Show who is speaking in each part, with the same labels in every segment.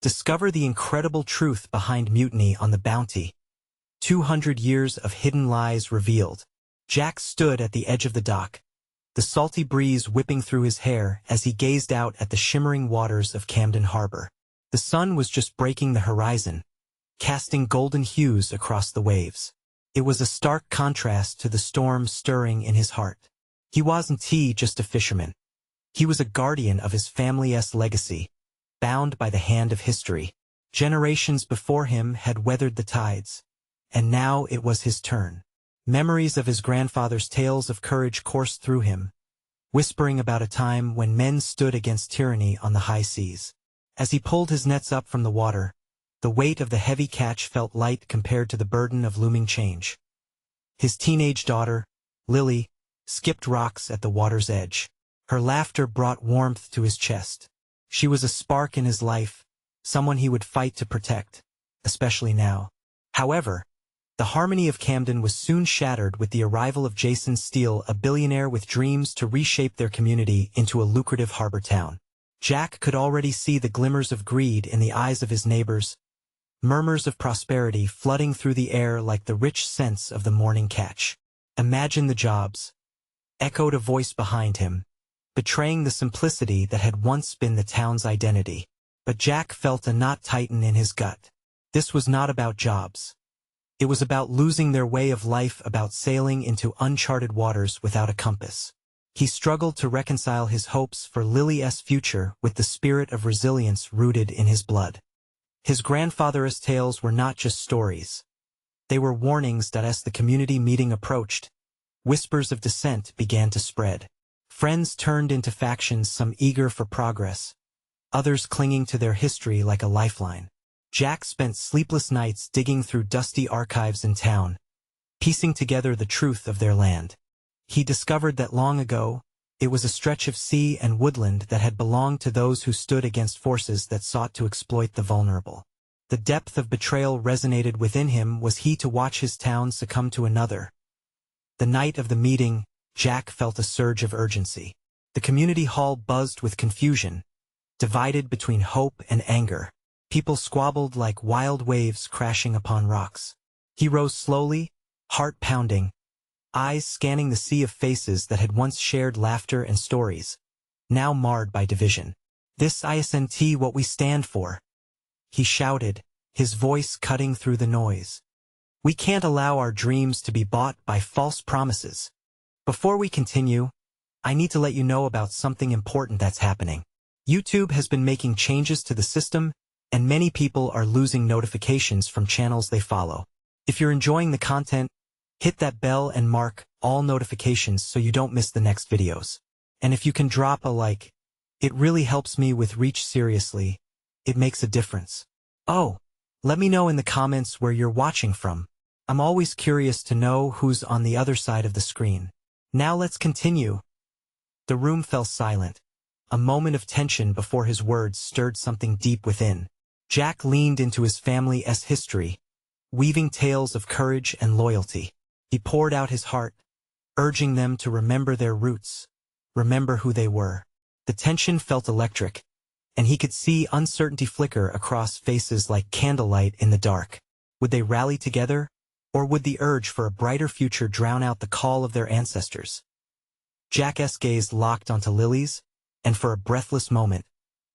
Speaker 1: Discover the incredible truth behind Mutiny on the Bounty. 200 years of hidden lies revealed. Jack stood at the edge of the dock, the salty breeze whipping through his hair as he gazed out at the shimmering waters of Camden Harbor. The sun was just breaking the horizon, casting golden hues across the waves. It was a stark contrast to the storm stirring in his heart. He wasn't just a fisherman. He was a guardian of his family's legacy, bound by the hand of history. Generations before him had weathered the tides, and now it was his turn. Memories of his grandfather's tales of courage coursed through him, whispering about a time when men stood against tyranny on the high seas. As he pulled his nets up from the water, the weight of the heavy catch felt light compared to the burden of looming change. His teenage daughter, Lily, skipped rocks at the water's edge. Her laughter brought warmth to his chest. She was a spark in his life, someone he would fight to protect, especially now. However, the harmony of Camden was soon shattered with the arrival of Jason Steele, a billionaire with dreams to reshape their community into a lucrative harbor town. Jack could already see the glimmers of greed in the eyes of his neighbors, murmurs of prosperity flooding through the air like the rich scents of the morning catch. "Imagine the jobs," echoed a voice behind him, betraying the simplicity that had once been the town's identity. But Jack felt a knot tighten in his gut. This was not about jobs. It was about losing their way of life, about sailing into uncharted waters without a compass. He struggled to reconcile his hopes for Lily's future with the spirit of resilience rooted in his blood. His grandfather's tales were not just stories. They were warnings that as the community meeting approached, whispers of dissent began to spread. Friends turned into factions, some eager for progress, others clinging to their history like a lifeline. Jack spent sleepless nights digging through dusty archives in town, piecing together the truth of their land. He discovered that long ago, it was a stretch of sea and woodland that had belonged to those who stood against forces that sought to exploit the vulnerable. The depth of betrayal resonated within him. Was he to watch his town succumb to another? The night of the meeting, Jack felt a surge of urgency. The community hall buzzed with confusion, divided between hope and anger. People squabbled like wild waves crashing upon rocks. He rose slowly, heart pounding, eyes scanning the sea of faces that had once shared laughter and stories, now marred by division. "This isn't what we stand for," he shouted, his voice cutting through the noise. "We can't allow our dreams to be bought by false promises." Before we continue, I need to let you know about something important that's happening. YouTube has been making changes to the system, and many people are losing notifications from channels they follow. If you're enjoying the content, hit that bell and mark all notifications so you don't miss the next videos. And if you can drop a like, it really helps me with reach. Seriously, it makes a difference. Oh, let me know in the comments where you're watching from. I'm always curious to know who's on the other side of the screen. Now let's continue. The room fell silent, a moment of tension before his words stirred something deep within. Jack leaned into his family's history, weaving tales of courage and loyalty. He poured out his heart, urging them to remember their roots, remember who they were. The tension felt electric, and he could see uncertainty flicker across faces like candlelight in the dark. Would they rally together, or would the urge for a brighter future drown out the call of their ancestors? Jack's gaze locked onto Lily's, and for a breathless moment,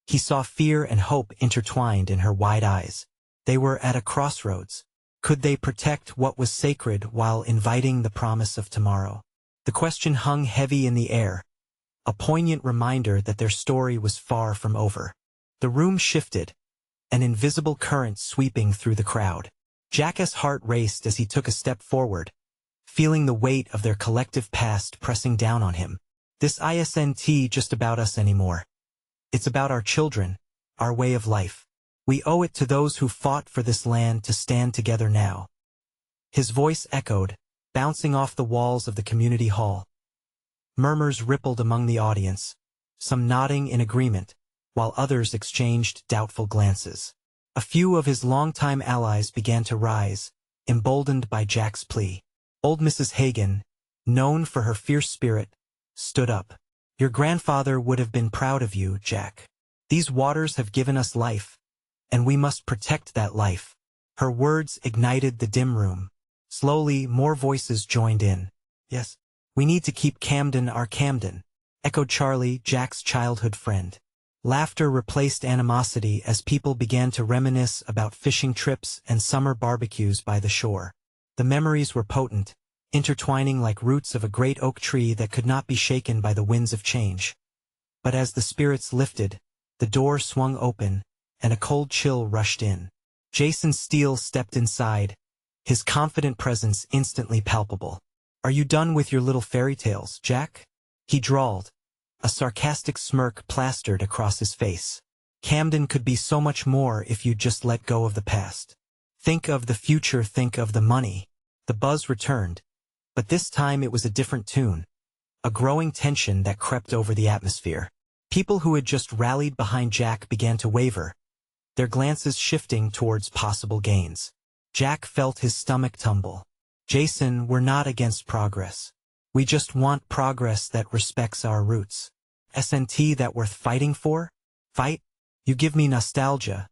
Speaker 1: he saw fear and hope intertwined in her wide eyes. They were at a crossroads. Could they protect what was sacred while inviting the promise of tomorrow? The question hung heavy in the air, a poignant reminder that their story was far from over. The room shifted, an invisible current sweeping through the crowd. Jack's heart raced as he took a step forward, feeling the weight of their collective past pressing down on him. This isn't just about us anymore. It's about our children, our way of life. We owe it to those who fought for this land to stand together now. His voice echoed, bouncing off the walls of the community hall. Murmurs rippled among the audience, some nodding in agreement, while others exchanged doubtful glances. A few of his longtime allies began to rise, emboldened by Jack's plea. Old Mrs. Hagen, known for her fierce spirit, stood up. "Your grandfather would have been proud of you, Jack. These waters have given us life, and we must protect that life. Her words ignited the dim room. Slowly, more voices joined in. Yes, we need to keep Camden our Camden, echoed Charlie, Jack's childhood friend. Laughter replaced animosity as people began to reminisce about fishing trips and summer barbecues by the shore. The memories were potent, intertwining like roots of a great oak tree that could not be shaken by the winds of change. But as the spirits lifted, the door swung open, and a cold chill rushed in. Jason Steele stepped inside, his confident presence instantly palpable. "Are you done with your little fairy tales, Jack?" he drawled, a sarcastic smirk plastered across his face. "Camden could be so much more if you'd just let go of the past. Think of the future, think of the money." The buzz returned, but this time it was a different tune, a growing tension that crept over the atmosphere. People who had just rallied behind Jack began to waver, their glances shifting towards possible gains. Jack felt his stomach tumble. "Jason, we're not against progress. We just want progress that respects our roots. SNT that worth fighting for? Fight? You give me nostalgia,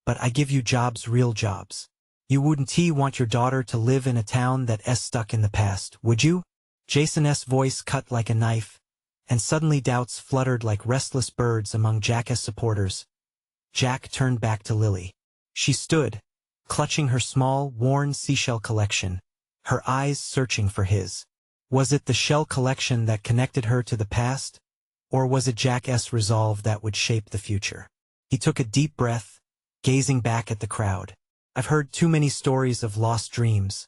Speaker 1: but I give you jobs, real jobs. You wouldn't want your daughter to live in a town that's stuck in the past, would you?" Jason's voice cut like a knife, and suddenly doubts fluttered like restless birds among Jack's supporters. Jack turned back to Lily. She stood, clutching her small, worn seashell collection, her eyes searching for his. Was it the shell collection that connected her to the past, or was it Jack's resolve that would shape the future? He took a deep breath, gazing back at the crowd. "I've heard too many stories of lost dreams,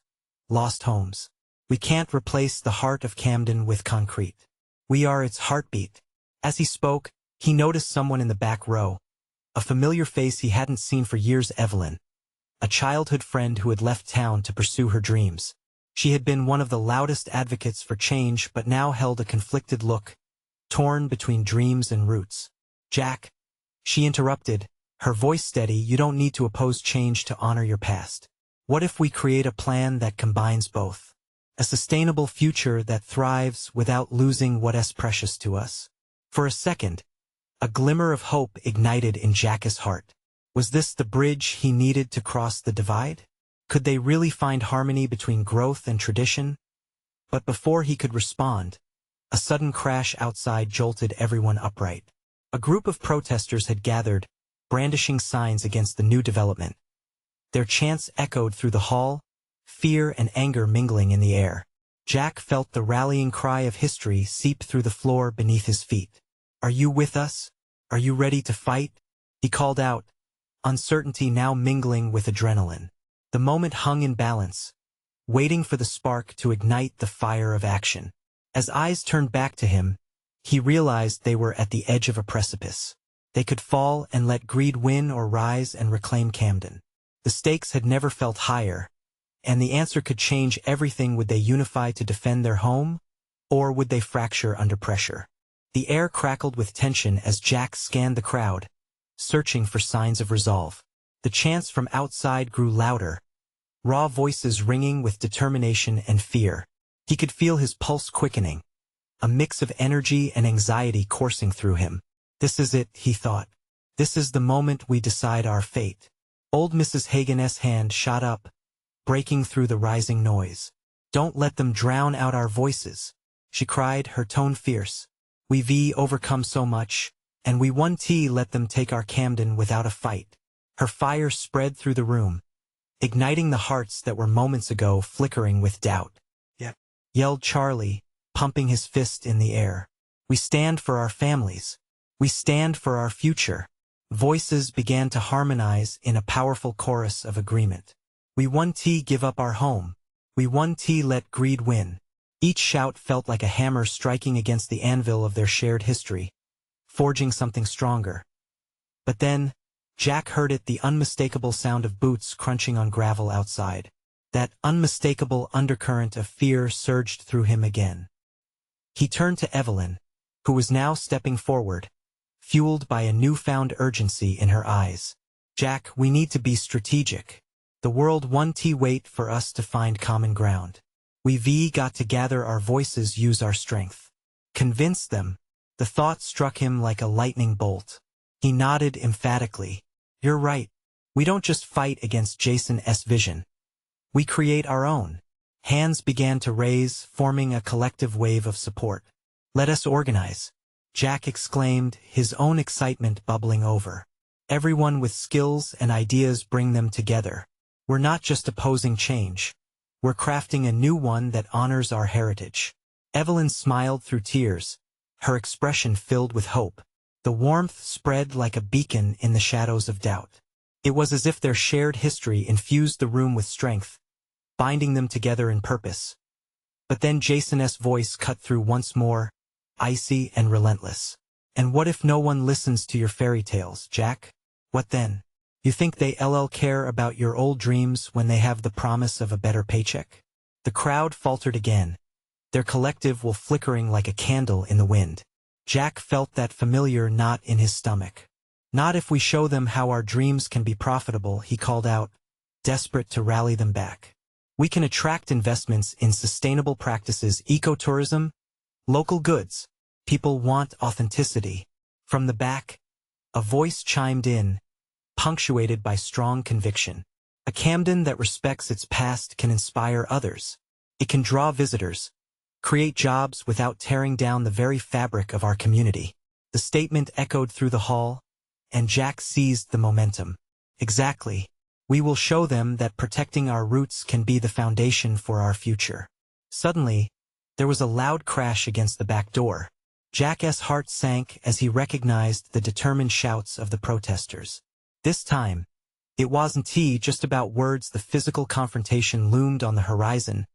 Speaker 1: lost homes. We can't replace the heart of Camden with concrete. We are its heartbeat." As he spoke, he noticed someone in the back row, a familiar face he hadn't seen for years. Evelyn, a childhood friend who had left town to pursue her dreams. She had been one of the loudest advocates for change but now held a conflicted look, torn between dreams and roots. "Jack," she interrupted, her voice steady, "you don't need to oppose change to honor your past. What if we create a plan that combines both? A sustainable future that thrives without losing what's precious to us?" For a second, a glimmer of hope ignited in Jack's heart. Was this the bridge he needed to cross the divide? Could they really find harmony between growth and tradition? But before he could respond, a sudden crash outside jolted everyone upright. A group of protesters had gathered, brandishing signs against the new development. Their chants echoed through the hall, fear and anger mingling in the air. Jack felt the rallying cry of history seep through the floor beneath his feet. "Are you with us? Are you ready to fight?" he called out, uncertainty now mingling with adrenaline. The moment hung in balance, waiting for the spark to ignite the fire of action. As eyes turned back to him, he realized they were at the edge of a precipice. They could fall and let greed win or rise and reclaim Camden. The stakes had never felt higher, and the answer could change everything. Would they unify to defend their home, or would they fracture under pressure? The air crackled with tension as Jack scanned the crowd, searching for signs of resolve. The chants from outside grew louder, raw voices ringing with determination and fear. He could feel his pulse quickening, a mix of energy and anxiety coursing through him. "This is it," he thought. "This is the moment we decide our fate." Old Mrs. Hagen's hand shot up, breaking through the rising noise. "Don't let them drown out our voices," she cried, her tone fierce. "We've overcome so much, and we won't let them take our Camden without a fight." Her fire spread through the room, igniting the hearts that were moments ago flickering with doubt. "Yep," yelled Charlie, pumping his fist in the air. "We stand for our families. We stand for our future." Voices began to harmonize in a powerful chorus of agreement. "We won't give up our home. We won't let greed win." Each shout felt like a hammer striking against the anvil of their shared history, forging something stronger. But then, Jack heard it, the unmistakable sound of boots crunching on gravel outside. That unmistakable undercurrent of fear surged through him again. He turned to Evelyn, who was now stepping forward, fueled by a newfound urgency in her eyes. "Jack, we need to be strategic. The world won't wait for us to find common ground. We've got to gather our voices, use our strength. Convince them." The thought struck him like a lightning bolt. He nodded emphatically. "You're right. We don't just fight against Jason's vision. We create our own. Hands began to raise, forming a collective wave of support. Let us organize, Jack exclaimed, his own excitement bubbling over. Everyone with skills and ideas, bring them together. We're not just opposing change. We're crafting a new one that honors our heritage. Evelyn smiled through tears, her expression filled with hope. The warmth spread like a beacon in the shadows of doubt. It was as if their shared history infused the room with strength, binding them together in purpose. But then Jason's voice cut through once more, icy and relentless. And what if no one listens to your fairy tales, Jack? What then? You think they'll care about your old dreams when they have the promise of a better paycheck? The crowd faltered again, their collective will flickering like a candle in the wind. Jack felt that familiar knot in his stomach. Not if we show them how our dreams can be profitable, he called out, desperate to rally them back. We can attract investments in sustainable practices, ecotourism, local goods. People want authenticity. From the back, a voice chimed in, punctuated by strong conviction. A Camden that respects its past can inspire others. It can draw visitors, create jobs without tearing down the very fabric of our community. The statement echoed through the hall, and Jack seized the momentum. Exactly. We will show them that protecting our roots can be the foundation for our future. Suddenly, there was a loud crash against the back door. Jack's heart sank as he recognized the determined shouts of the protesters. This time, it wasn't just about words. The physical confrontation loomed on the horizon,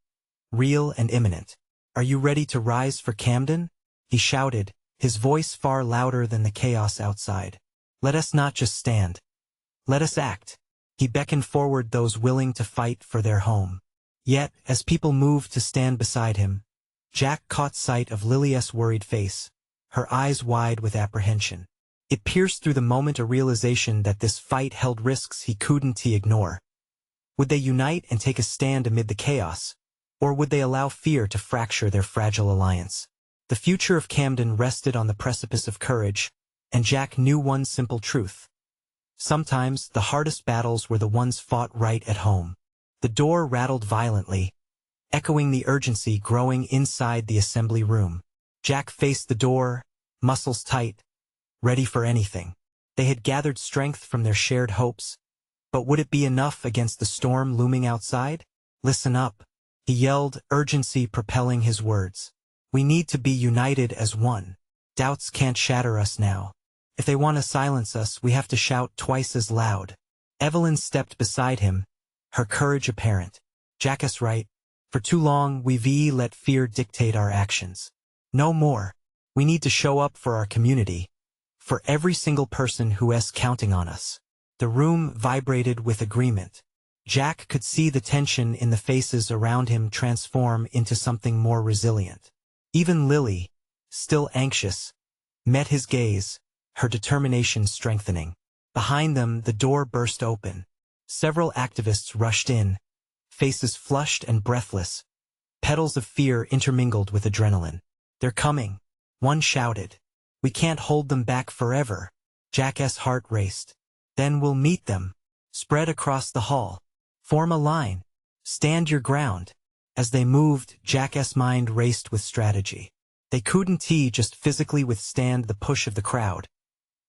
Speaker 1: real and imminent. Are you ready to rise for Camden? He shouted, his voice far louder than the chaos outside. Let us not just stand. Let us act. He beckoned forward those willing to fight for their home. Yet, as people moved to stand beside him, Jack caught sight of Lily's worried face, her eyes wide with apprehension. It pierced through the moment a realization that this fight held risks he couldn't ignore. Would they unite and take a stand amid the chaos, or would they allow fear to fracture their fragile alliance? The future of Camden rested on the precipice of courage, and Jack knew one simple truth. Sometimes the hardest battles were the ones fought right at home. The door rattled violently, echoing the urgency growing inside the assembly room. Jack faced the door, muscles tight, ready for anything. They had gathered strength from their shared hopes, but would it be enough against the storm looming outside? Listen up, he yelled, urgency propelling his words. We need to be united as one. Doubts can't shatter us now. If they want to silence us, we have to shout twice as loud. Evelyn stepped beside him, her courage apparent. Jack's right. For too long, we've let fear dictate our actions. No more. We need to show up for our community, for every single person who's counting on us. The room vibrated with agreement. Jack could see the tension in the faces around him transform into something more resilient. Even Lily, still anxious, met his gaze, her determination strengthening. Behind them, the door burst open. Several activists rushed in, faces flushed and breathless, petals of fear intermingled with adrenaline. They're coming, one shouted. We can't hold them back forever. Jack's heart raced. Then we'll meet them. Spread across the hall. Form a line. Stand your ground. As they moved, Jack's mind raced with strategy. They couldn't just physically withstand the push of the crowd.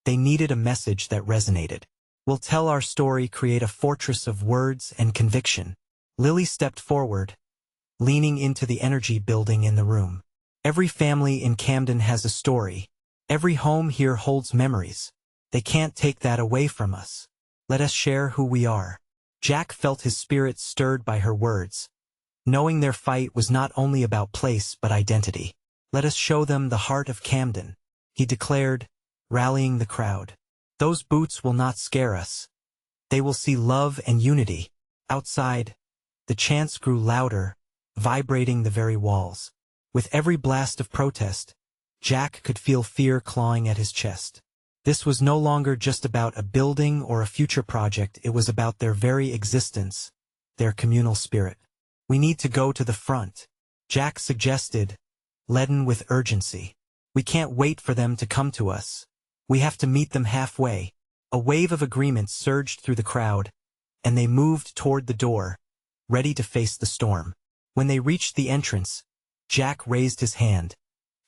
Speaker 1: They needed a message that resonated. We'll tell our story, create a fortress of words and conviction. Lily stepped forward, leaning into the energy building in the room. Every family in Camden has a story. Every home here holds memories. They can't take that away from us. Let us share who we are. Jack felt his spirit stirred by her words, knowing their fight was not only about place but identity. Let us show them the heart of Camden, he declared, rallying the crowd. Those boots will not scare us. They will see love and unity. Outside, the chants grew louder, vibrating the very walls. With every blast of protest, Jack could feel fear clawing at his chest. This was no longer just about a building or a future project, it was about their very existence, their communal spirit. We need to go to the front, Jack suggested, leaden with urgency. We can't wait for them to come to us. We have to meet them halfway. A wave of agreement surged through the crowd, and they moved toward the door, ready to face the storm. When they reached the entrance, Jack raised his hand,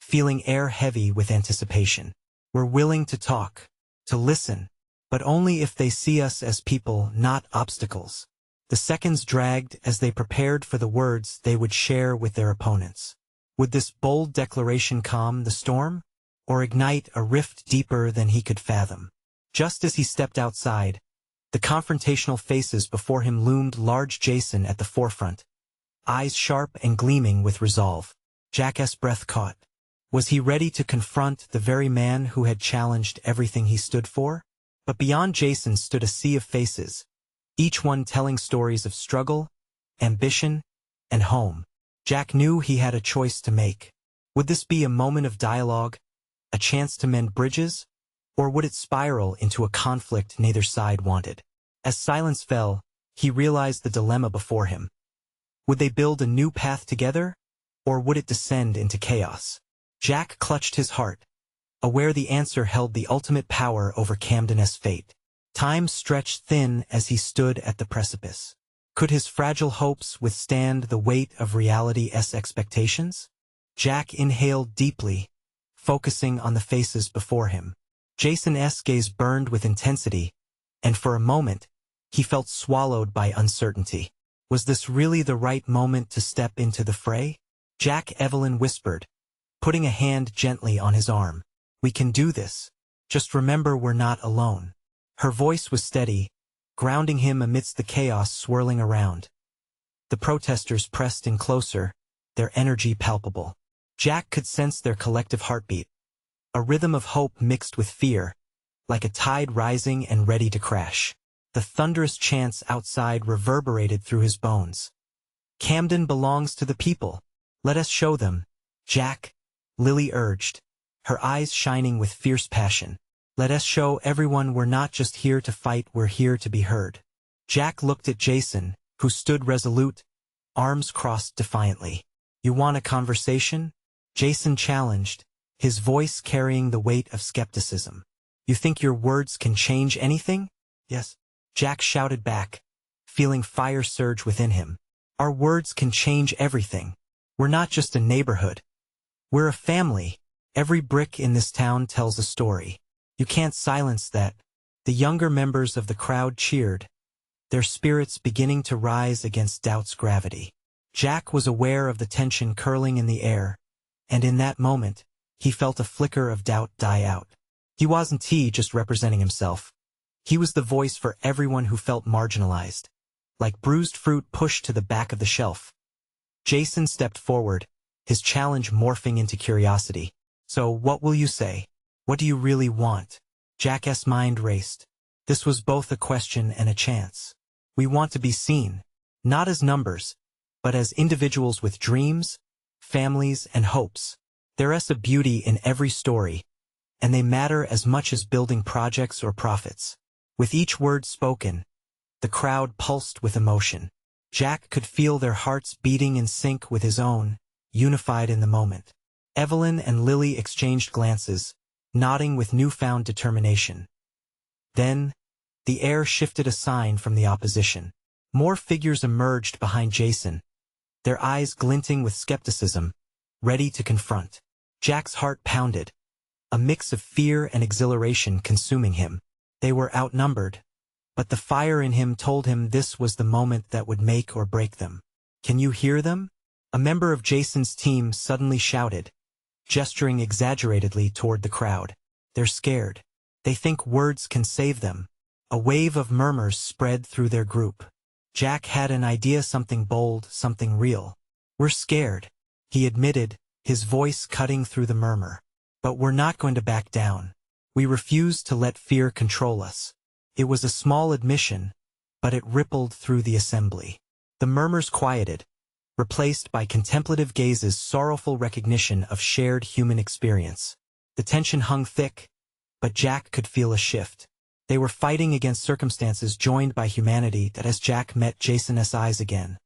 Speaker 1: feeling air heavy with anticipation. We're willing to talk, to listen, but only if they see us as people, not obstacles. The seconds dragged as they prepared for the words they would share with their opponents. Would this bold declaration calm the storm, or ignite a rift deeper than he could fathom? Just as he stepped outside, the confrontational faces before him loomed large. Jason at the forefront, eyes sharp and gleaming with resolve. Jack's breath caught. Was he ready to confront the very man who had challenged everything he stood for? But beyond Jason stood a sea of faces, each one telling stories of struggle, ambition, and home. Jack knew he had a choice to make. Would this be a moment of dialogue, a chance to mend bridges, or would it spiral into a conflict neither side wanted? As silence fell, he realized the dilemma before him. Would they build a new path together, or would it descend into chaos? Jack clutched his heart, aware the answer held the ultimate power over Camden's fate. Time stretched thin as he stood at the precipice. Could his fragile hopes withstand the weight of reality's expectations? Jack inhaled deeply, focusing on the faces before him. Jason's gaze burned with intensity, and for a moment, he felt swallowed by uncertainty. Was this really the right moment to step into the fray? Jack, Evelyn whispered, putting a hand gently on his arm. We can do this. Just remember we're not alone. Her voice was steady, grounding him amidst the chaos swirling around. The protesters pressed in closer, their energy palpable. Jack could sense their collective heartbeat, a rhythm of hope mixed with fear, like a tide rising and ready to crash. The thunderous chants outside reverberated through his bones. Camden belongs to the people. Let us show them. Jack, Lily urged, her eyes shining with fierce passion. Let us show everyone we're not just here to fight, we're here to be heard. Jack looked at Jason, who stood resolute, arms crossed defiantly. You want a conversation? Jason challenged, his voice carrying the weight of skepticism. You think your words can change anything? Yes. Jack shouted back, feeling fire surge within him. Our words can change everything. We're not just a neighborhood. We're a family. Every brick in this town tells a story. You can't silence that. The younger members of the crowd cheered, their spirits beginning to rise against doubt's gravity. Jack was aware of the tension curling in the air, and in that moment, he felt a flicker of doubt die out. He wasn't just representing himself. He was the voice for everyone who felt marginalized, like bruised fruit pushed to the back of the shelf. Jason stepped forward, his challenge morphing into curiosity. So what will you say? What do you really want? Jack's mind raced. This was both a question and a chance. We want to be seen, not as numbers, but as individuals with dreams, families, and hopes. There's a beauty in every story, and they matter as much as building projects or profits. With each word spoken, the crowd pulsed with emotion. Jack could feel their hearts beating in sync with his own, unified in the moment. Evelyn and Lily exchanged glances, nodding with newfound determination. Then, the air shifted a sign from the opposition. More figures emerged behind Jason, their eyes glinting with skepticism, ready to confront. Jack's heart pounded, a mix of fear and exhilaration consuming him. They were outnumbered, but the fire in him told him this was the moment that would make or break them. Can you hear them? A member of Jason's team suddenly shouted, gesturing exaggeratedly toward the crowd. They're scared. They think words can save them. A wave of murmurs spread through their group. Jack had an idea, something bold, something real. We're scared, he admitted, his voice cutting through the murmur. But we're not going to back down. We refuse to let fear control us. It was a small admission, but it rippled through the assembly. The murmurs quieted, replaced by contemplative gazes, sorrowful recognition of shared human experience. The tension hung thick, but Jack could feel a shift. They were fighting against circumstances joined by humanity. That as Jack met Jason's eyes again,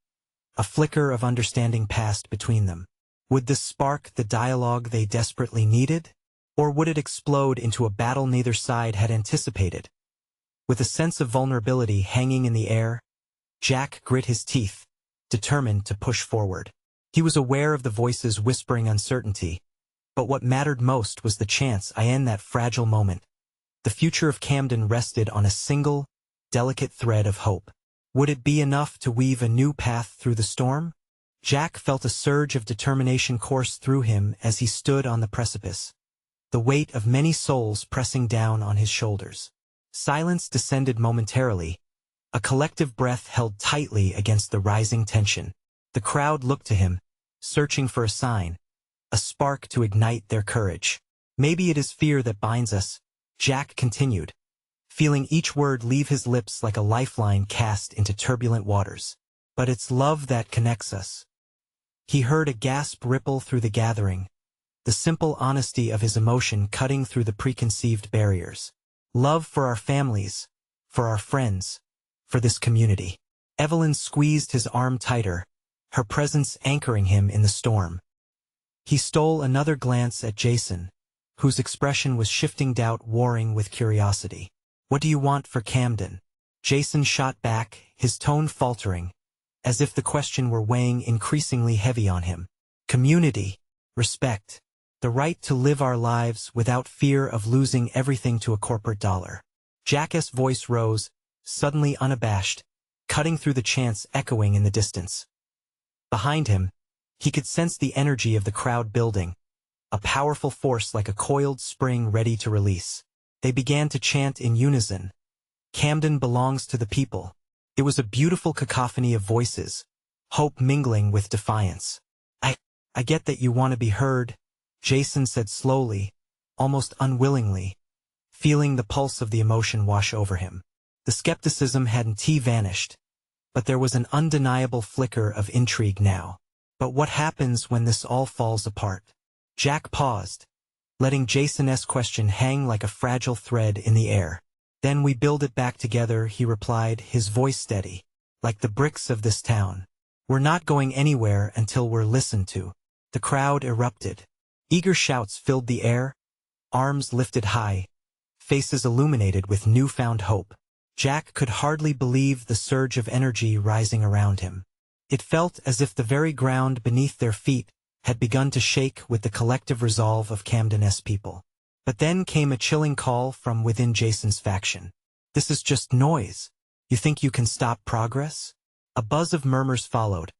Speaker 1: a flicker of understanding passed between them. Would this spark the dialogue they desperately needed? Or would it explode into a battle neither side had anticipated? With a sense of vulnerability hanging in the air, Jack grit his teeth, determined to push forward. He was aware of the voices whispering uncertainty, but what mattered most was the chance I end that fragile moment. The future of Camden rested on a single, delicate thread of hope. Would it be enough to weave a new path through the storm? Jack felt a surge of determination course through him as he stood on the precipice, the weight of many souls pressing down on his shoulders. Silence descended momentarily, a collective breath held tightly against the rising tension. The crowd looked to him, searching for a sign, a spark to ignite their courage. Maybe it is fear that binds us, Jack continued, feeling each word leave his lips like a lifeline cast into turbulent waters. But it's love that connects us. He heard a gasp ripple through the gathering, the simple honesty of his emotion cutting through the preconceived barriers. Love for our families, for our friends, for this community. Evelyn squeezed his arm tighter, her presence anchoring him in the storm. He stole another glance at Jason, whose expression was shifting doubt warring with curiosity. What do you want for Camden? Jason shot back, his tone faltering, as if the question were weighing increasingly heavy on him. Community, respect, the right to live our lives without fear of losing everything to a corporate dollar. Jack's voice rose, suddenly unabashed, cutting through the chants echoing in the distance. Behind him, he could sense the energy of the crowd building, a powerful force like a coiled spring ready to release. They began to chant in unison. Camden belongs to the people. It was a beautiful cacophony of voices, hope mingling with defiance. I get that you want to be heard, Jason said slowly, almost unwillingly, feeling the pulse of the emotion wash over him. The skepticism hadn't vanished, but there was an undeniable flicker of intrigue now. But what happens when this all falls apart? Jack paused, letting Jason's question hang like a fragile thread in the air. Then we build it back together, he replied, his voice steady, like the bricks of this town. We're not going anywhere until we're listened to. The crowd erupted. Eager shouts filled the air, arms lifted high, faces illuminated with newfound hope. Jack could hardly believe the surge of energy rising around him. It felt as if the very ground beneath their feet had begun to shake with the collective resolve of Camden's people. But then came a chilling call from within Jason's faction. This is just noise. You think you can stop progress? A buzz of murmurs followed,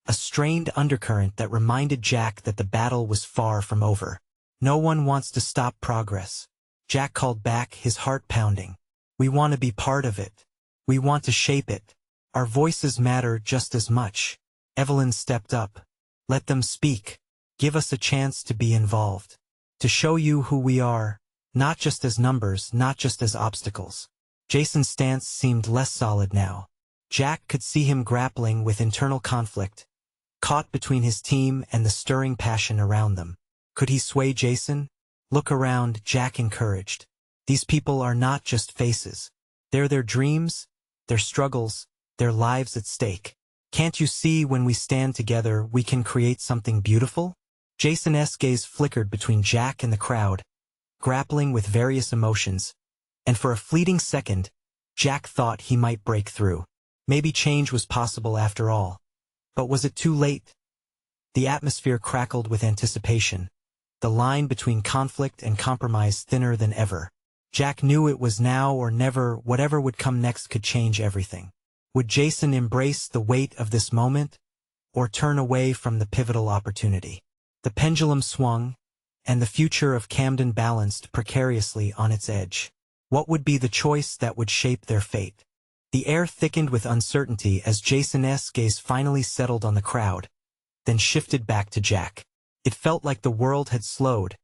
Speaker 1: a strained undercurrent that reminded Jack that the battle was far from over. No one wants to stop progress. Jack called back, his heart pounding. We want to be part of it. We want to shape it. Our voices matter just as much. Evelyn stepped up. Let them speak. Give us a chance to be involved. To show you who we are, not just as numbers, not just as obstacles. Jason's stance seemed less solid now. Jack could see him grappling with internal conflict, caught between his team and the stirring passion around them. Could he sway Jason? Look around, Jack encouraged. These people are not just faces. They're their dreams, their struggles, their lives at stake. Can't you see when we stand together we can create something beautiful? Jason's gaze flickered between Jack and the crowd, grappling with various emotions, and for a fleeting second, Jack thought he might break through. Maybe change was possible after all. But was it too late? The atmosphere crackled with anticipation, the line between conflict and compromise thinner than ever. Jack knew it was now or never. Whatever would come next could change everything. Would Jason embrace the weight of this moment, or turn away from the pivotal opportunity? The pendulum swung, and the future of Camden balanced precariously on its edge. What would be the choice that would shape their fate? The air thickened with uncertainty as Jason's gaze finally settled on the crowd, then shifted back to Jack. It felt like the world had slowed,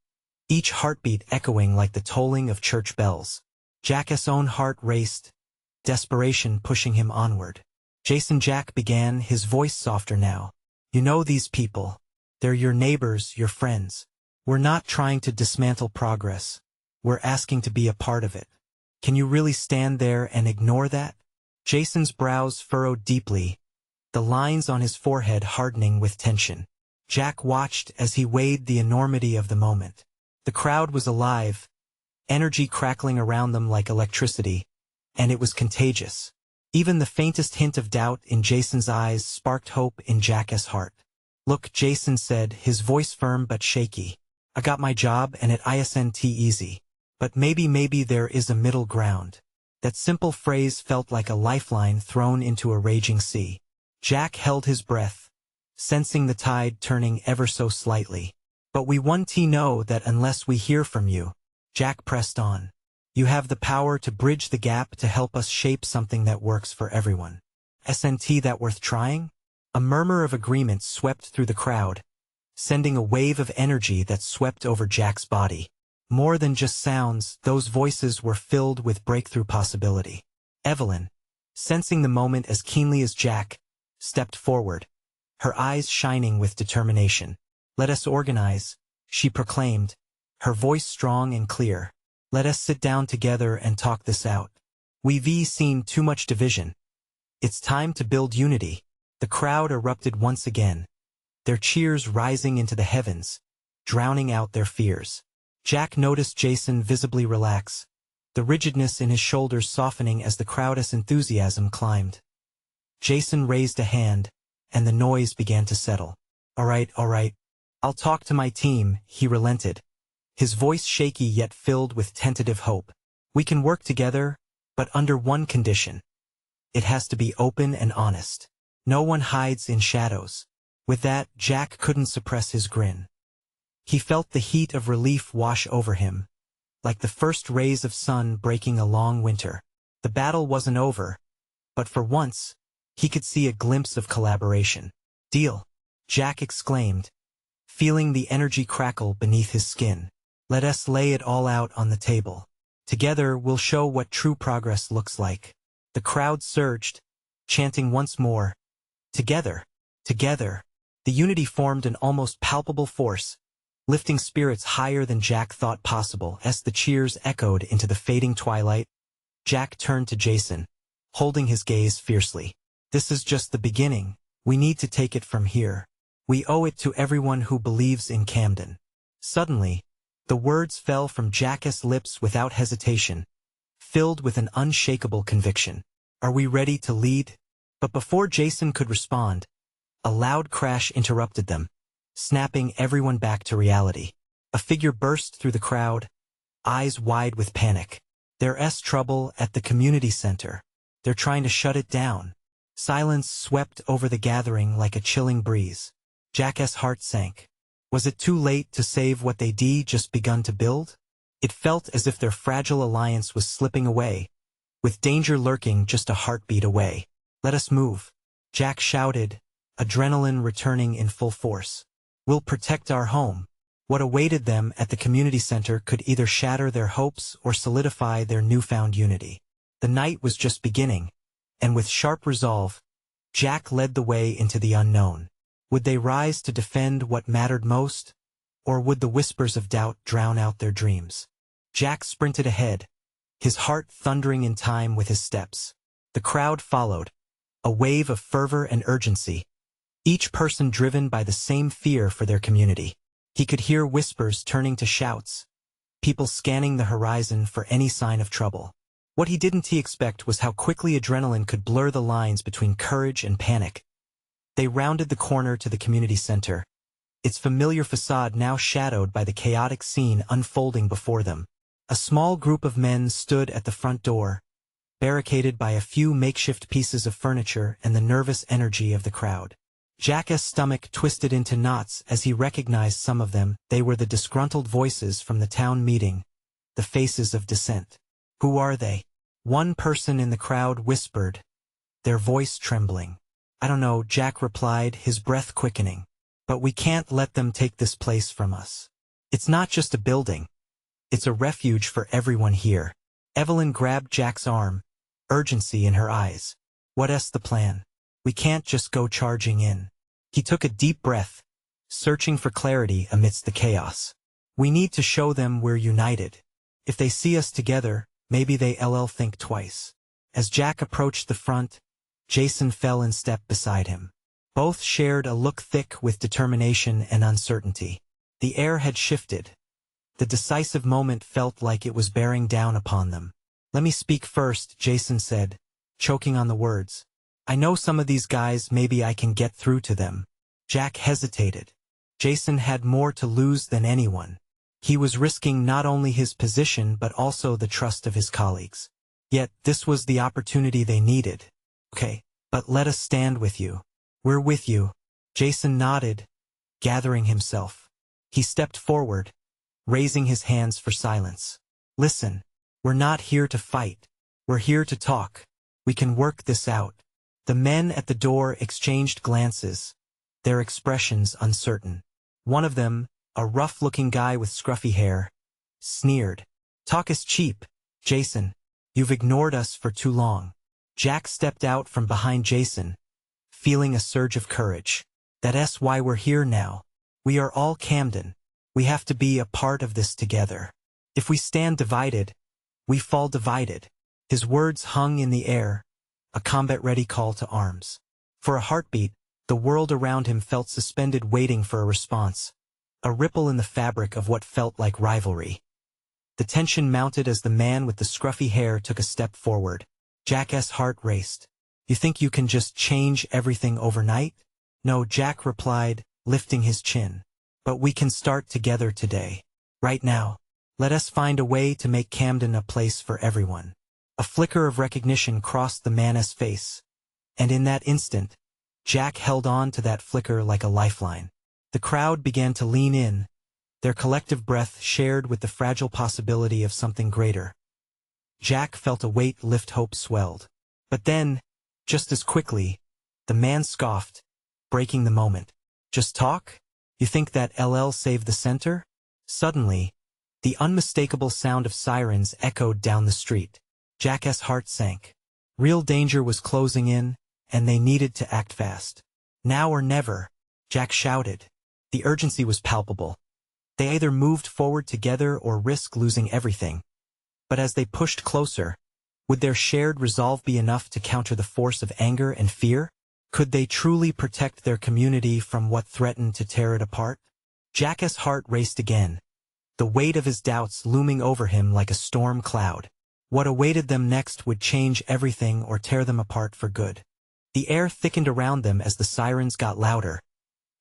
Speaker 1: each heartbeat echoing like the tolling of church bells. Jack's own heart raced, desperation pushing him onward. Jack began, his voice softer now. You know these people. They're your neighbors, your friends. We're not trying to dismantle progress. We're asking to be a part of it. Can you really stand there and ignore that? Jason's brows furrowed deeply, the lines on his forehead hardening with tension. Jack watched as he weighed the enormity of the moment. The crowd was alive, energy crackling around them like electricity, and it was contagious. Even the faintest hint of doubt in Jason's eyes sparked hope in Jack's heart. "Look," Jason said, his voice firm but shaky. "I got my job and it isn't easy. But maybe there is a middle ground." That simple phrase felt like a lifeline thrown into a raging sea. Jack held his breath, sensing the tide turning ever so slightly. "But we want to know that unless we hear from you," Jack pressed on. "You have the power to bridge the gap to help us shape something that works for everyone. Isn't that worth trying?" A murmur of agreement swept through the crowd, sending a wave of energy that swept over Jack's body. More than just sounds, those voices were filled with breakthrough possibility. Evelyn, sensing the moment as keenly as Jack, stepped forward, her eyes shining with determination. "Let us organize," she proclaimed, her voice strong and clear. "Let us sit down together and talk this out. We've seen too much division. It's time to build unity." The crowd erupted once again, their cheers rising into the heavens, drowning out their fears. Jack noticed Jason visibly relax, the rigidness in his shoulders softening as the crowd's enthusiasm climbed. Jason raised a hand, and the noise began to settle. All right. I'll talk to my team," he relented, his voice shaky yet filled with tentative hope. "We can work together, but under one condition. It has to be open and honest. No one hides in shadows." With that, Jack couldn't suppress his grin. He felt the heat of relief wash over him, like the first rays of sun breaking a long winter. The battle wasn't over, but for once, he could see a glimpse of collaboration. "Deal," Jack exclaimed, feeling the energy crackle beneath his skin. "Let us lay it all out on the table. Together we'll show what true progress looks like." The crowd surged, chanting once more, "Together, together." The unity formed an almost palpable force, lifting spirits higher than Jack thought possible. As the cheers echoed into the fading twilight, Jack turned to Jason, holding his gaze fiercely. "This is just the beginning. We need to take it from here. We owe it to everyone who believes in Camden." Suddenly, the words fell from Jack's lips without hesitation, filled with an unshakable conviction. "Are we ready to lead?" But before Jason could respond, a loud crash interrupted them, snapping everyone back to reality. A figure burst through the crowd, eyes wide with panic. "There's trouble at the community center. They're trying to shut it down." Silence swept over the gathering like a chilling breeze. Jack's heart sank. Was it too late to save what they'd just begun to build? It felt as if their fragile alliance was slipping away, with danger lurking just a heartbeat away. "Let us move," Jack shouted, adrenaline returning in full force. "We'll protect our home." What awaited them at the community center could either shatter their hopes or solidify their newfound unity. The night was just beginning, and with sharp resolve, Jack led the way into the unknown. Would they rise to defend what mattered most, or would the whispers of doubt drown out their dreams? Jack sprinted ahead, his heart thundering in time with his steps. The crowd followed, a wave of fervor and urgency, each person driven by the same fear for their community. He could hear whispers turning to shouts, people scanning the horizon for any sign of trouble. What he didn't expect was how quickly adrenaline could blur the lines between courage and panic. They rounded the corner to the community center, its familiar facade now shadowed by the chaotic scene unfolding before them. A small group of men stood at the front door, barricaded by a few makeshift pieces of furniture and the nervous energy of the crowd. Jack's stomach twisted into knots as he recognized some of them. They were the disgruntled voices from the town meeting, the faces of dissent. "Who are they?" one person in the crowd whispered, their voice trembling. "I don't know," Jack replied, his breath quickening. "But we can't let them take this place from us. It's not just a building. It's a refuge for everyone here." Evelyn grabbed Jack's arm, urgency in her eyes. "What's the plan? We can't just go charging in." He took a deep breath, searching for clarity amidst the chaos. "We need to show them we're united. If they see us together, maybe they'll think twice." As Jack approached the front, Jason fell in step beside him. Both shared a look thick with determination and uncertainty. The air had shifted. The decisive moment felt like it was bearing down upon them. Let me speak first, Jason said, choking on the words. I know some of these guys, maybe I can get through to them. Jack hesitated. Jason had more to lose than anyone. He was risking not only his position but also the trust of his colleagues. Yet, this was the opportunity they needed. Okay, but let us stand with you. We're with you. Jason nodded, gathering himself. He stepped forward, raising his hands for silence. Listen, we're not here to fight. We're here to talk. We can work this out. The men at the door exchanged glances, their expressions uncertain. One of them, a rough-looking guy with scruffy hair, sneered. Talk is cheap, Jason. You've ignored us for too long. Jack stepped out from behind Jason, feeling a surge of courage. That's why we're here now. We are all Camden. We have to be a part of this together. If we stand divided, we fall divided. His words hung in the air, a combat-ready call to arms. For a heartbeat, the world around him felt suspended, waiting for a response, a ripple in the fabric of what felt like rivalry. The tension mounted as the man with the scruffy hair took a step forward. Jack's heart raced. You think you can just change everything overnight? No, Jack replied, lifting his chin. But we can start together today. Right now. Let us find a way to make Camden a place for everyone. A flicker of recognition crossed the man's face. And in that instant, Jack held on to that flicker like a lifeline. The crowd began to lean in, their collective breath shared with the fragile possibility of something greater. Jack felt a weight lift, hope swelled. But then, just as quickly, the man scoffed, breaking the moment. Just talk? You think that LL saved the center? Suddenly, the unmistakable sound of sirens echoed down the street. Jack's heart sank. Real danger was closing in, and they needed to act fast. Now or never, Jack shouted. The urgency was palpable. They either moved forward together or risked losing everything. But as they pushed closer, would their shared resolve be enough to counter the force of anger and fear? Could they truly protect their community from what threatened to tear it apart? Jack's heart raced again, the weight of his doubts looming over him like a storm cloud. What awaited them next would change everything or tear them apart for good. The air thickened around them as the sirens got louder,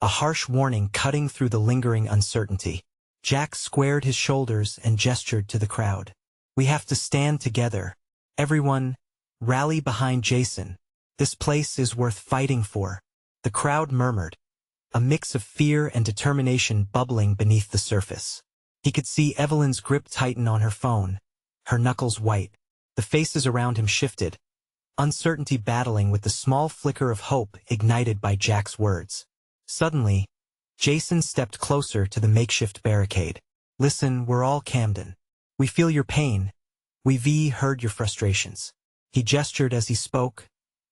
Speaker 1: a harsh warning cutting through the lingering uncertainty. Jack squared his shoulders and gestured to the crowd. We have to stand together. Everyone, rally behind Jason. This place is worth fighting for. The crowd murmured, a mix of fear and determination bubbling beneath the surface. He could see Evelyn's grip tighten on her phone, her knuckles white. The faces around him shifted, uncertainty battling with the small flicker of hope ignited by Jack's words. Suddenly, Jason stepped closer to the makeshift barricade. Listen, we're all Camden. We feel your pain. We've heard your frustrations. He gestured as he spoke,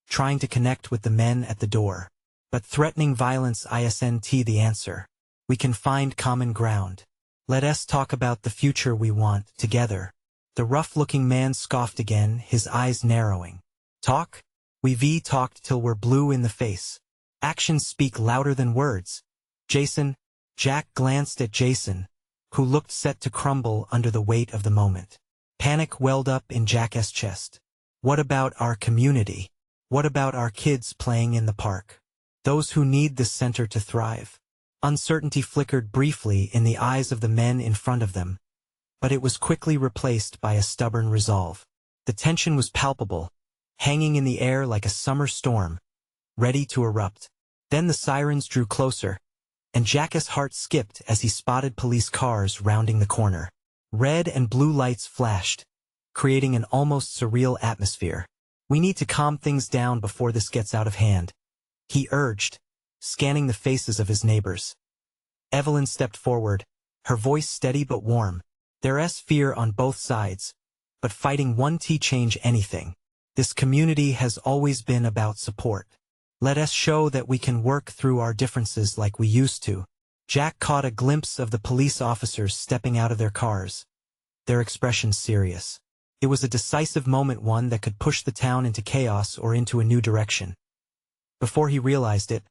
Speaker 1: trying to connect with the men at the door. But threatening violence isn't the answer. We can find common ground. Let us talk about the future we want together. The rough-looking man scoffed again, his eyes narrowing. Talk? We've talked till we're blue in the face. Actions speak louder than words. Jason, Jack glanced at Jason, who looked set to crumble under the weight of the moment. Panic welled up in Jack's chest. What about our community? What about our kids playing in the park? Those who need this center to thrive. Uncertainty flickered briefly in the eyes of the men in front of them, but it was quickly replaced by a stubborn resolve. The tension was palpable, hanging in the air like a summer storm, ready to erupt. Then the sirens drew closer, and Jack's heart skipped as he spotted police cars rounding the corner. Red and blue lights flashed, creating an almost surreal atmosphere. We need to calm things down before this gets out of hand, he urged, scanning the faces of his neighbors. Evelyn stepped forward, her voice steady but warm. There's fear on both sides, but fighting won't change anything. This community has always been about support. Let us show that we can work through our differences like we used to. Jack caught a glimpse of the police officers stepping out of their cars, their expressions serious. It was a decisive moment, one that could push the town into chaos or into a new direction. Before he realized it,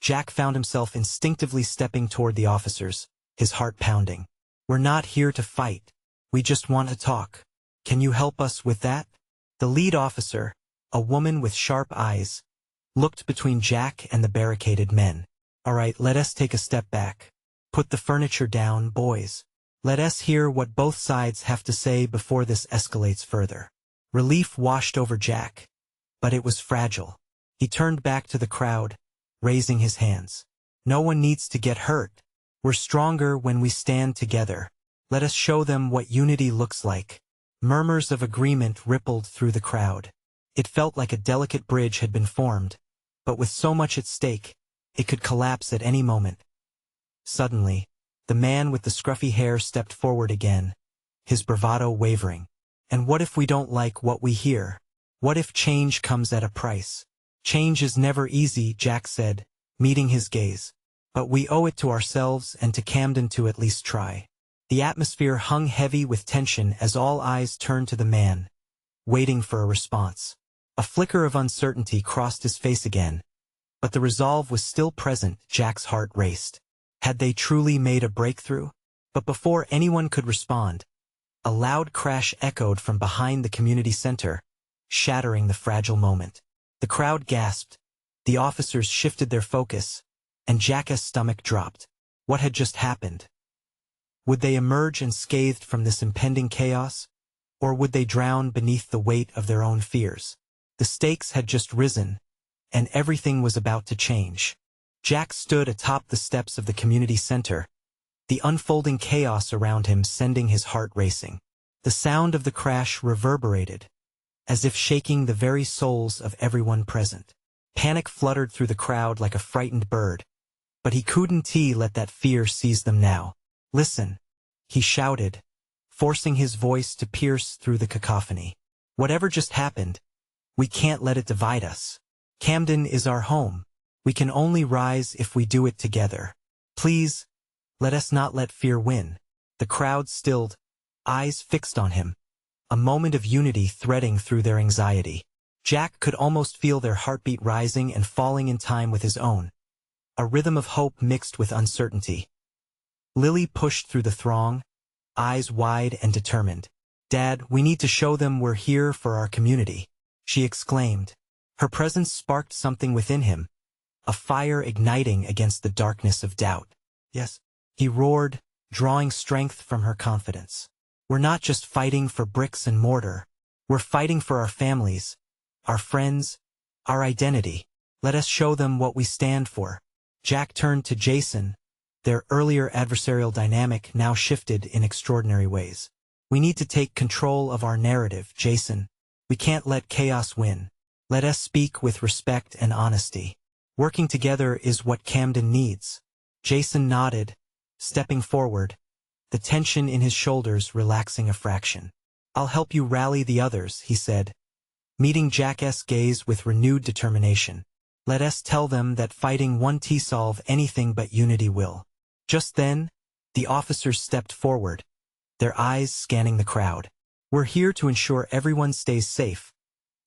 Speaker 1: Jack found himself instinctively stepping toward the officers, his heart pounding. We're not here to fight. We just want to talk. Can you help us with that? The lead officer, a woman with sharp eyes, looked between Jack and the barricaded men. All right, let us take a step back. Put the furniture down, boys. Let us hear what both sides have to say before this escalates further. Relief washed over Jack, but it was fragile. He turned back to the crowd, raising his hands. No one needs to get hurt. We're stronger when we stand together. Let us show them what unity looks like. Murmurs of agreement rippled through the crowd. It felt like a delicate bridge had been formed, but with so much at stake, it could collapse at any moment. Suddenly, the man with the scruffy hair stepped forward again, his bravado wavering. And what if we don't like what we hear? What if change comes at a price? Change is never easy, Jack said, meeting his gaze. But we owe it to ourselves and to Camden to at least try. The atmosphere hung heavy with tension as all eyes turned to the man, waiting for a response. A flicker of uncertainty crossed his face again, but the resolve was still present. Jack's heart raced. Had they truly made a breakthrough? But before anyone could respond, a loud crash echoed from behind the community center, shattering the fragile moment. The crowd gasped, the officers shifted their focus, and Jack's stomach dropped. What had just happened? Would they emerge unscathed from this impending chaos, or would they drown beneath the weight of their own fears? The stakes had just risen, and everything was about to change. Jack stood atop the steps of the community center, the unfolding chaos around him sending his heart racing. The sound of the crash reverberated, as if shaking the very souls of everyone present. Panic fluttered through the crowd like a frightened bird, but he couldn't let that fear seize them now. Listen, he shouted, forcing his voice to pierce through the cacophony. Whatever just happened, we can't let it divide us. Camden is our home. We can only rise if we do it together. Please, let us not let fear win. The crowd stilled, eyes fixed on him, a moment of unity threading through their anxiety. Jack could almost feel their heartbeat rising and falling in time with his own, a rhythm of hope mixed with uncertainty. Lily pushed through the throng, eyes wide and determined. Dad, we need to show them we're here for our community, she exclaimed. Her presence sparked something within him, a fire igniting against the darkness of doubt. Yes, he roared, drawing strength from her confidence. We're not just fighting for bricks and mortar. We're fighting for our families, our friends, our identity. Let us show them what we stand for. Jack turned to Jason. Their earlier adversarial dynamic now shifted in extraordinary ways. We need to take control of our narrative, Jason. We can't let chaos win. Let us speak with respect and honesty. Working together is what Camden needs. Jason nodded, stepping forward, the tension in his shoulders relaxing a fraction. I'll help you rally the others, he said, meeting Jack's gaze with renewed determination. Let us tell them that fighting won't solve anything but unity will. Just then, the officers stepped forward, their eyes scanning the crowd. We're here to ensure everyone stays safe,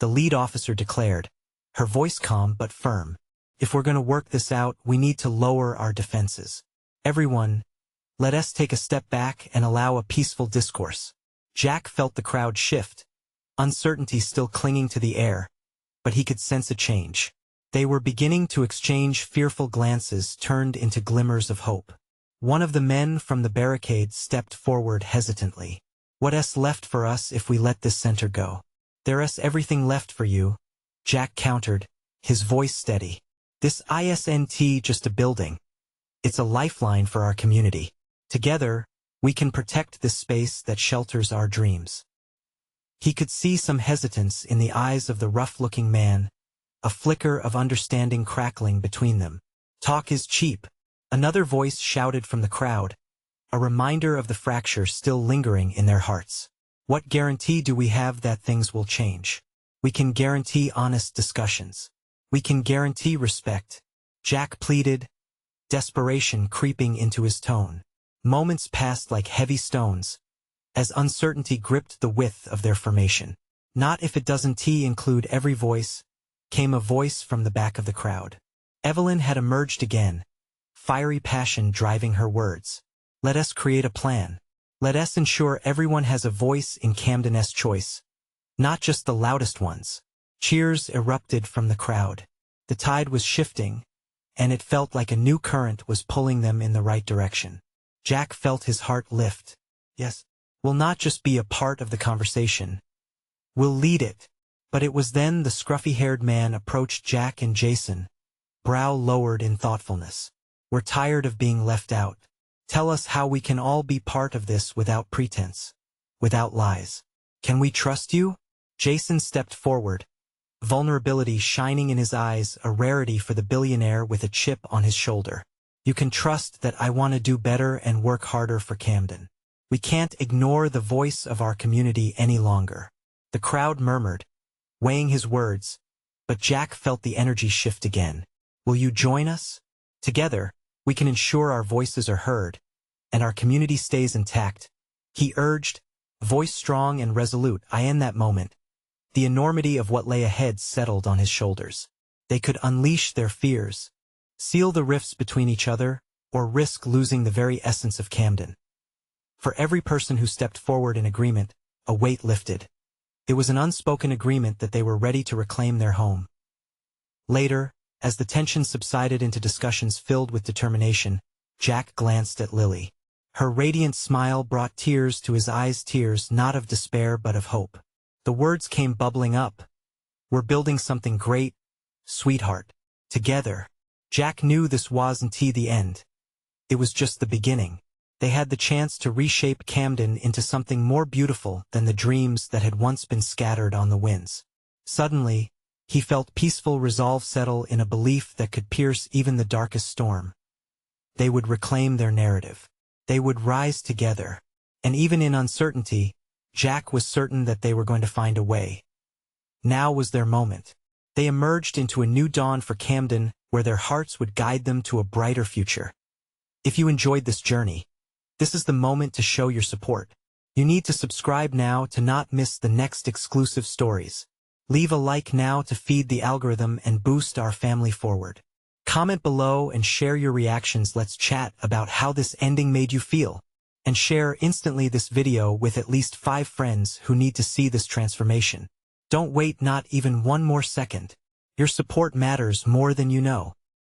Speaker 1: the lead officer declared, her voice calm but firm. If we're going to work this out, we need to lower our defenses. Everyone, let us take a step back and allow a peaceful discourse. Jack felt the crowd shift, uncertainty still clinging to the air, but he could sense a change. They were beginning to exchange fearful glances turned into glimmers of hope. One of the men from the barricade stepped forward hesitantly. What's left for us if we let this center go? There's everything left for you, Jack countered, his voice steady. This isn't just a building. It's a lifeline for our community. Together, we can protect this space that shelters our dreams. He could see some hesitance in the eyes of the rough-looking man, a flicker of understanding crackling between them. Talk is cheap, another voice shouted from the crowd, a reminder of the fracture still lingering in their hearts. What guarantee do we have that things will change? We can guarantee honest discussions. We can guarantee respect, Jack pleaded, desperation creeping into his tone. Moments passed like heavy stones, as uncertainty gripped the width of their formation. Not if it doesn't include every voice, came a voice from the back of the crowd. Evelyn had emerged again, fiery passion driving her words. Let us create a plan. Let us ensure everyone has a voice in Camden's choice, not just the loudest ones. Cheers erupted from the crowd. The tide was shifting, and it felt like a new current was pulling them in the right direction. Jack felt his heart lift. Yes, we'll not just be a part of the conversation. We'll lead it. But it was then the scruffy-haired man approached Jack and Jason, brow lowered in thoughtfulness. We're tired of being left out. Tell us how we can all be part of this without pretense, without lies. Can we trust you? Jason stepped forward, vulnerability shining in his eyes, a rarity for the billionaire with a chip on his shoulder. You can trust that I want to do better and work harder for Camden. We can't ignore the voice of our community any longer. The crowd murmured, weighing his words, but Jack felt the energy shift again. Will you join us? Together, we can ensure our voices are heard, and our community stays intact. He urged, voice strong and resolute. In that moment, the enormity of what lay ahead settled on his shoulders. They could unleash their fears, seal the rifts between each other, or risk losing the very essence of Camden. For every person who stepped forward in agreement, a weight lifted. It was an unspoken agreement that they were ready to reclaim their home. Later, as the tension subsided into discussions filled with determination, Jack glanced at Lily. Her radiant smile brought tears to his eyes, tears not of despair but of hope. The words came bubbling up. We're building something great, sweetheart. Together. Jack knew this wasn't the end. It was just the beginning. They had the chance to reshape Camden into something more beautiful than the dreams that had once been scattered on the winds. Suddenly, he felt peaceful resolve settle in, a belief that could pierce even the darkest storm. They would reclaim their narrative. They would rise together. And even in uncertainty, Jack was certain that they were going to find a way. Now was their moment. They emerged into a new dawn for Camden, where their hearts would guide them to a brighter future. If you enjoyed this journey, this is the moment to show your support. You need to subscribe now to not miss the next exclusive stories. Leave a like now to feed the algorithm and boost our family forward. Comment below and share your reactions. Let's chat about how this ending made you feel. And share instantly this video with at least 5 friends who need to see this transformation. Don't wait not even one more second. Your support matters more than you know.